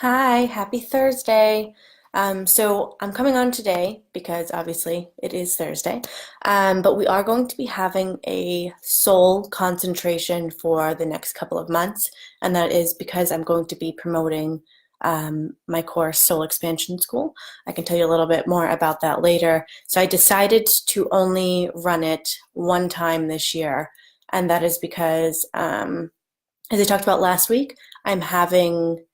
Hi, happy Thursday. So I'm coming on today because obviously it is Thursday, but we are going to be having a soul concentration for the next couple of months, and that is because I'm going to be promoting my course, Soul Expansion School. I can tell you a little bit more about that later. So I decided to only run it one time this year, and that is because, as I talked about last week, I'm having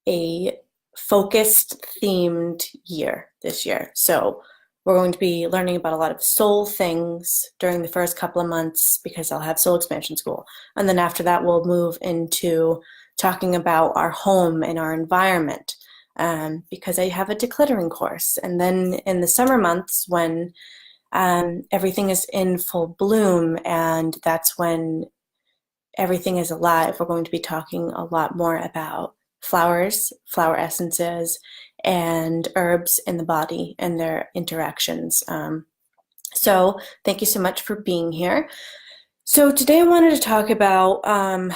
a focused themed year this year. So we're going to be learning about a lot of soul things during the first couple of months because I'll have Soul Expansion School. And then after that, we'll move into talking about our home and our environment because I have a decluttering course. And then in the summer months, when everything is in full bloom and that's when everything is alive, we're going to be talking a lot more about flowers, flower essences, and herbs in the body and their interactions. So, thank you so much for being here. So, today I wanted to talk about, and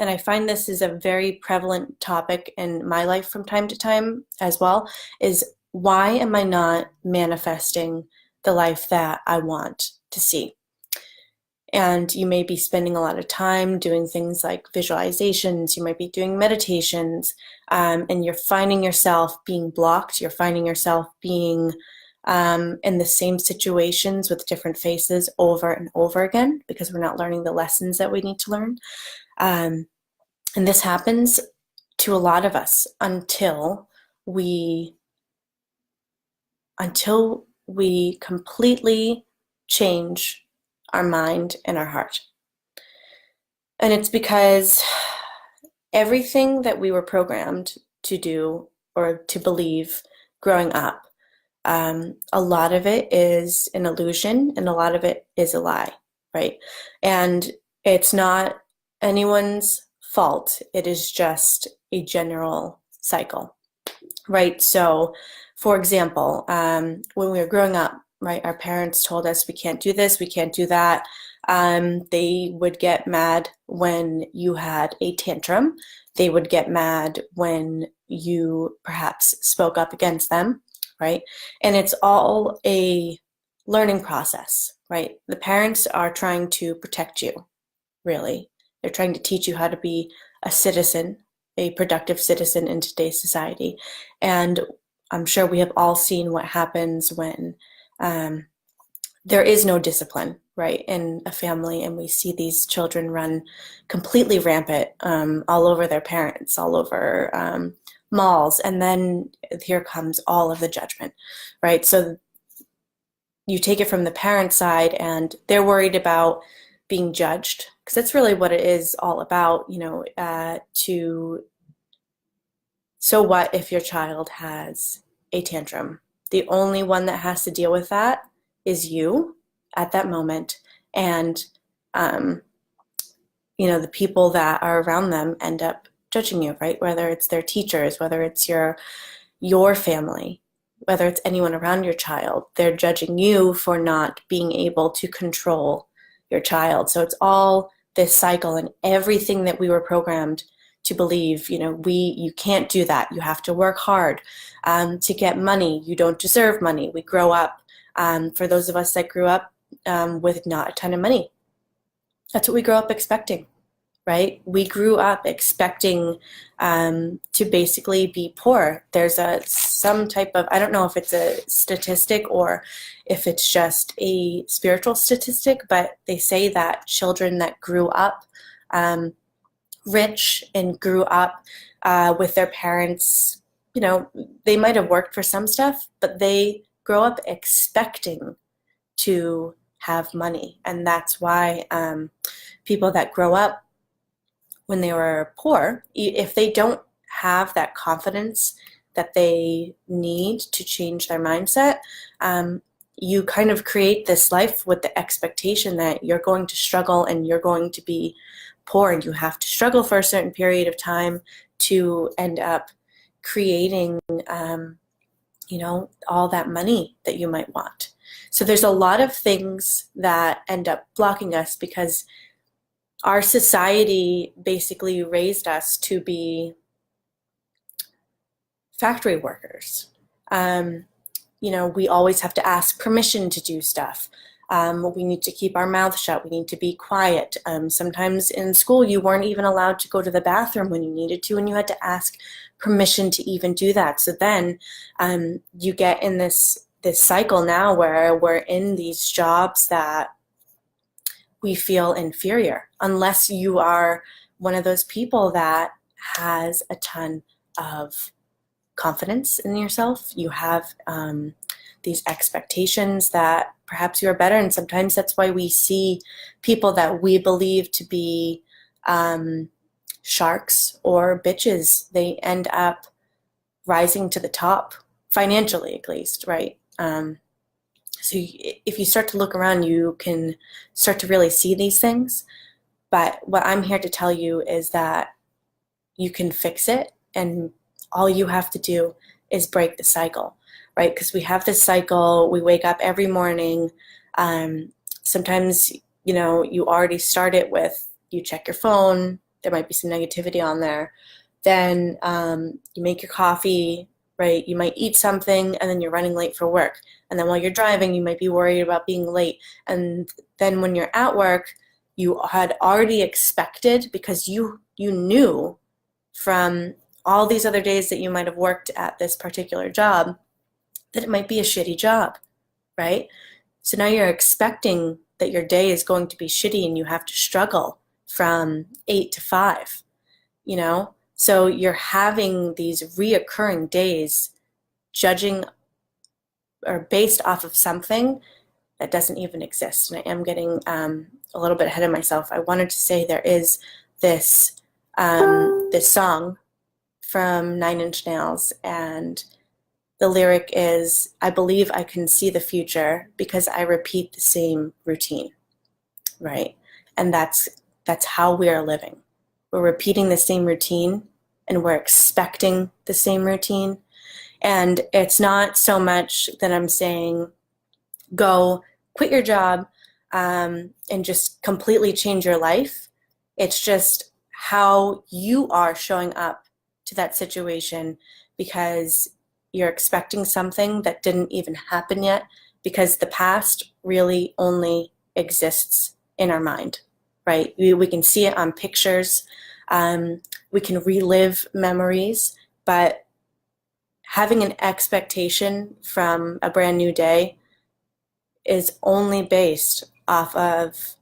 I find this is a very prevalent topic in my life from time to time as well, is why am I not manifesting the life that I want to see? And you may be spending a lot of time doing things like visualizations, you might be doing meditations, and you're finding yourself being blocked, you're finding yourself being in the same situations with different faces over and over again because we're not learning the lessons that we need to learn. Um, and this happens to a lot of us we until we completely change our mind and our heart. And it's because everything that we were programmed to do or to believe growing up, a lot of it is an illusion and a lot of it is a lie, right? And it's not anyone's fault, it is just a general cycle, right? So, for example, when we were growing up, right, our parents told us we can't do this, we can't do that. They would get mad when you had a tantrum. They would get mad when you perhaps spoke up against them, right? And it's all a learning process, right? The parents are trying to protect you, really. They're trying to teach you how to be a citizen, a productive citizen in today's society. And I'm sure we have all seen what happens when um, there is no discipline, right, in a family, and we see these children run completely rampant all over their parents, all over malls, and then here comes all of the judgment, right? So you take it from the parent side, and they're worried about being judged because that's really what it is all about, to so what if your child has a tantrum? The only one that has to deal with that is you at that moment. And, um, the people that are around them end up judging you, right? Whether it's their teachers, whether it's your family, whether it's anyone around your child, they're judging you for not being able to control your child. So it's all this cycle and everything that we were programmed to believe, you can't do that. You have to work hard to get money. You don't deserve money. We grow up, for those of us that grew up with not a ton of money, that's what we grow up expecting, right? We grew up expecting to basically be poor. There's some type of, I don't know if it's a statistic or if it's just a spiritual statistic, but they say that children that grew up rich and grew up with their parents, they might have worked for some stuff, but they grow up expecting to have money. And that's why people that grow up when they were poor, if they don't have that confidence that they need to change their mindset, you kind of create this life with the expectation that you're going to struggle and you're going to be poor and you have to struggle for a certain period of time to end up creating, all that money that you might want. So there's a lot of things that end up blocking us because our society basically raised us to be factory workers. Um, we always have to ask permission to do stuff. We need to keep our mouth shut. We need to be quiet. Sometimes in school, you weren't even allowed to go to the bathroom when you needed to, and you had to ask permission to even do that. So then you get in this cycle now where we're in these jobs that we feel inferior, unless you are one of those people that has a ton of confidence in yourself. You have these expectations that perhaps you're better, and sometimes that's why we see people that we believe to be sharks or bitches. They end up rising to the top, financially at least, right? So if you start to look around, you can start to really see these things. But what I'm here to tell you is that you can fix it, and all you have to do is break the cycle, right? Because we have this cycle, we wake up every morning. Sometimes, you already start it with, you check your phone, there might be some negativity on there. Then you make your coffee, right? You might eat something, and then you're running late for work. And then while you're driving, you might be worried about being late. And then when you're at work, you had already expected, because you knew from all these other days that you might have worked at this particular job that it might be a shitty job, right? So now you're expecting that your day is going to be shitty and you have to struggle from 8 to 5, So you're having these reoccurring days judging or based off of something that doesn't even exist. And I am getting a little bit ahead of myself. I wanted to say there is this song from 9 Inch Nails, and the lyric is, I believe I can see the future because I repeat the same routine, right? And that's how we are living. We're repeating the same routine, and we're expecting the same routine. And it's not so much that I'm saying, go quit your job and just completely change your life. It's just how you are showing up to that situation, because you're expecting something that didn't even happen yet, because the past really only exists in our mind, right? We can see it on pictures. We can relive memories, but having an expectation from a brand new day is only based off of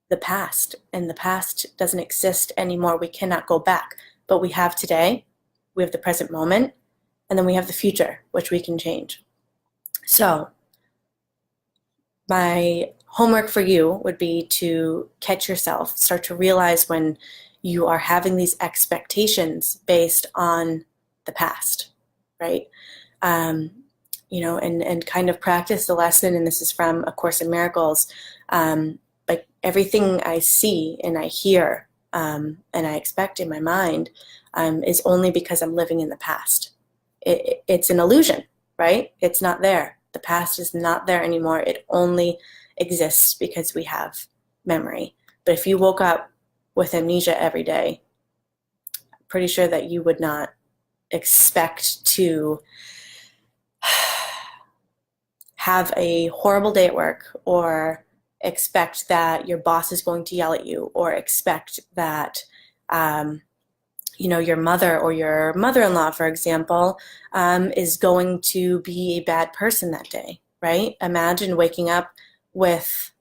the past, and the past doesn't exist anymore. We cannot go back, but we have today, we have the present moment, and then we have the future, which we can change. So my homework for you would be to catch yourself, start to realize when you are having these expectations based on the past, right? And kind of practice the lesson, and this is from A Course in Miracles, like everything I see and I hear and I expect in my mind is only because I'm living in the past. It's an illusion, right? It's not there. The past is not there anymore. It only exists because we have memory. But if you woke up with amnesia every day, I'm pretty sure that you would not expect to have a horrible day at work, or expect that your boss is going to yell at you, or expect that your mother or your mother-in-law, for example, is going to be a bad person that day, right? Imagine waking up with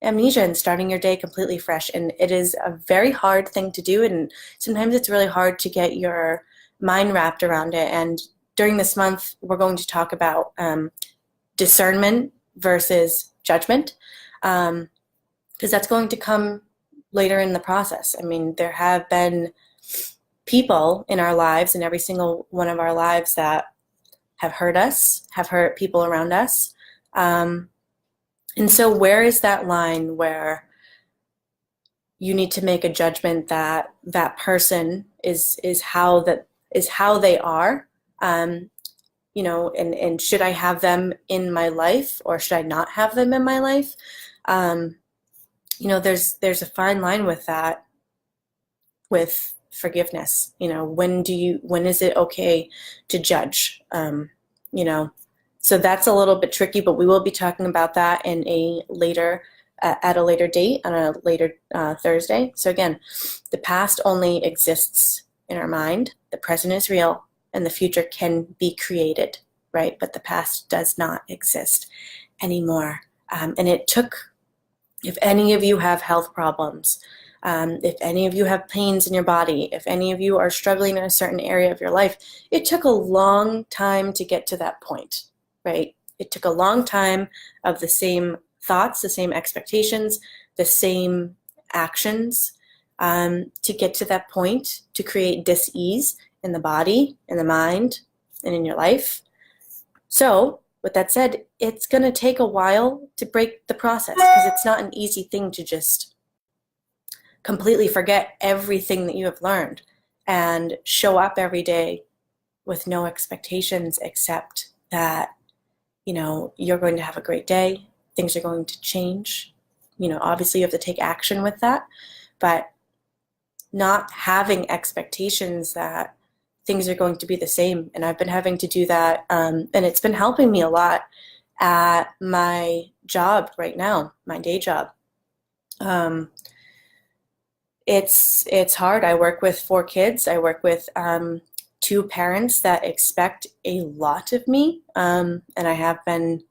amnesia and starting your day completely fresh. And it is a very hard thing to do, and sometimes it's really hard to get your mind wrapped around it. And during this month, we're going to talk about discernment versus judgment, because that's going to come later in the process. I mean, there have been people in our lives, in every single one of our lives, that have hurt us, have hurt people around us. And so where is that line where you need to make a judgment that that person is how they are, and should I have them in my life, or should I not have them in my life? There's a fine line with that, with forgiveness? When is it okay to judge? So that's a little bit tricky, but we will be talking about that in at a later date, on a later Thursday. So again, the past only exists in our mind. The present is real, and the future can be created, right? But the past does not exist anymore. And it took, if any of you have health problems, if any of you have pains in your body, if any of you are struggling in a certain area of your life, it took a long time to get to that point, right? It took a long time of the same thoughts, the same expectations, the same actions to get to that point, to create dis-ease in the body, in the mind, and in your life. So with that said, it's going to take a while to break the process, because it's not an easy thing to just completely forget everything that you have learned and show up every day with no expectations except that, you're going to have a great day. Things are going to change. Obviously you have to take action with that, but not having expectations that things are going to be the same. And I've been having to do that. And it's been helping me a lot at my job right now, my day job. It's hard. I work with 4 kids. I work with 2 parents that expect a lot of me. And I have been,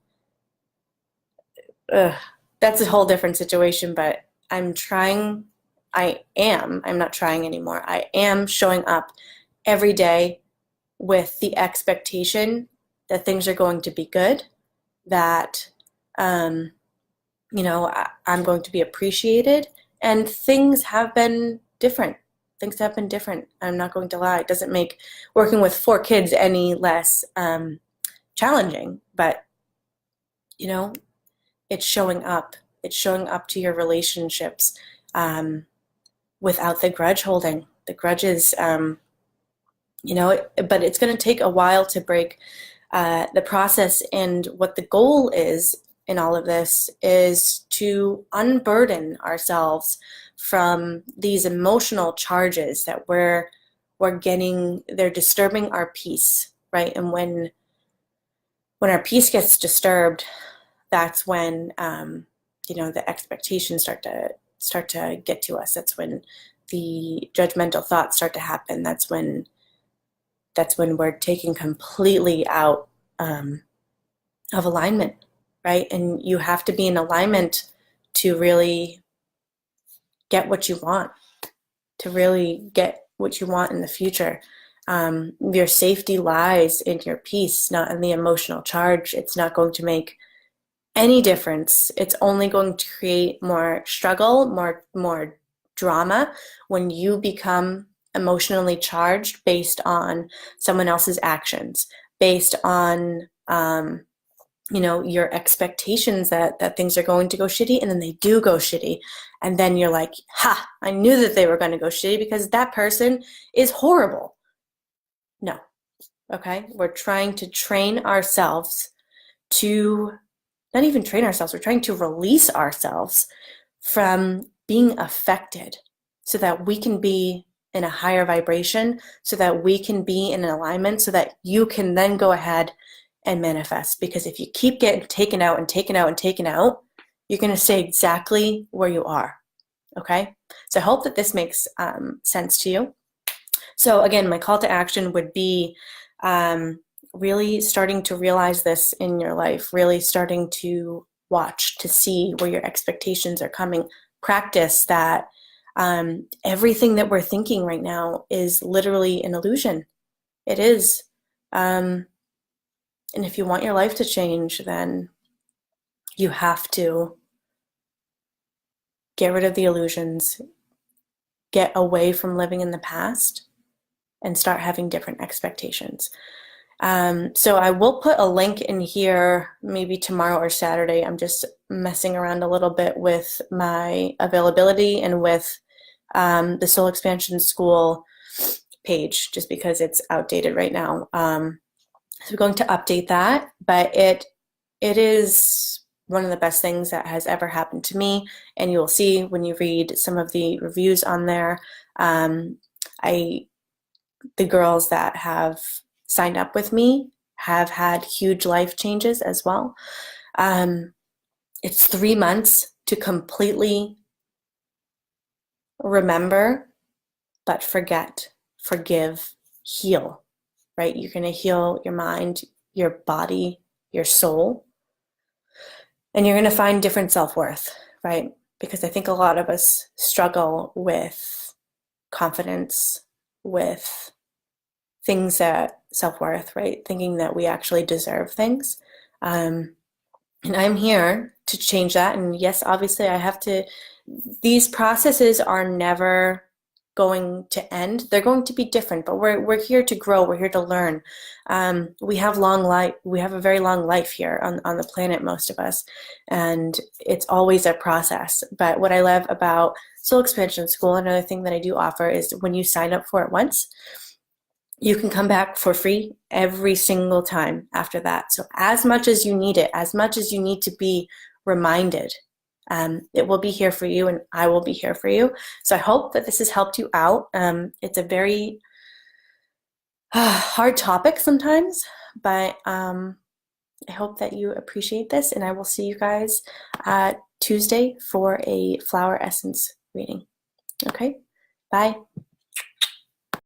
that's a whole different situation, but I'm not trying anymore. I am showing up every day with the expectation that things are going to be good, that, I'm going to be appreciated, and things have been different. Things have been different. I'm not going to lie. It doesn't make working with 4 kids any less challenging, but, it's showing up. It's showing up to your relationships without the grudge holding. The grudges, but it's going to take a while to break the process. And what the goal is in all of this is to unburden ourselves from these emotional charges that we're getting. They're disturbing our peace, right? And when our peace gets disturbed, that's when the expectations start to get to us. That's when the judgmental thoughts start to happen. That's when we're taken completely out of alignment, right? And you have to be in alignment to really get what you want, to really get what you want in the future. Your safety lies in your peace, not in the emotional charge. It's not going to make any difference. It's only going to create more struggle, more drama when you become emotionally charged based on someone else's actions, based on your expectations that things are going to go shitty, and then they do go shitty. And then you're like, ha, I knew that they were going to go shitty because that person is horrible. No. Okay? We're trying to train ourselves to not even train ourselves, we're trying to release ourselves from being affected so that we can be in a higher vibration, so that we can be in an alignment, so that you can then go ahead and manifest. Because if you keep getting taken out and taken out and taken out, you're going to stay exactly where you are. Okay? So I hope that this makes sense to you. So again, my call to action would be really starting to realize this in your life, really starting to watch to see where your expectations are coming. Practice that everything that we're thinking right now is literally an illusion. It is. And if you want your life to change, then you have to get rid of the illusions, get away from living in the past, and start having different expectations. So I will put a link in here maybe tomorrow or Saturday. I'm just messing around a little bit with my availability and with the Soul Expansion School page, just because it's outdated right now. So we're going to update that, but it is one of the best things that has ever happened to me, and you will see when you read some of the reviews on there. The girls that have signed up with me have had huge life changes as well. It's 3 months to completely remember, but forget, forgive, heal, right? You're going to heal your mind, your body, your soul, and you're going to find different self-worth, right? Because I think a lot of us struggle with confidence, with things that self-worth, right? Thinking that we actually deserve things. And I'm here to change that. And yes, obviously I have to, these processes are never going to end. They're going to be different, but we're here to grow. We're here to learn. We have a very long life here on the planet, most of us, and it's always a process. But what I love about Soul Expansion School, another thing that I do offer, is when you sign up for it once, you can come back for free every single time after that. So as much as you need it, as much as you need to be reminded, it will be here for you, and I will be here for you. So I hope that this has helped you out. It's a very hard topic sometimes, but I hope that you appreciate this, and I will see you guys Tuesday for a flower essence reading. Okay, bye.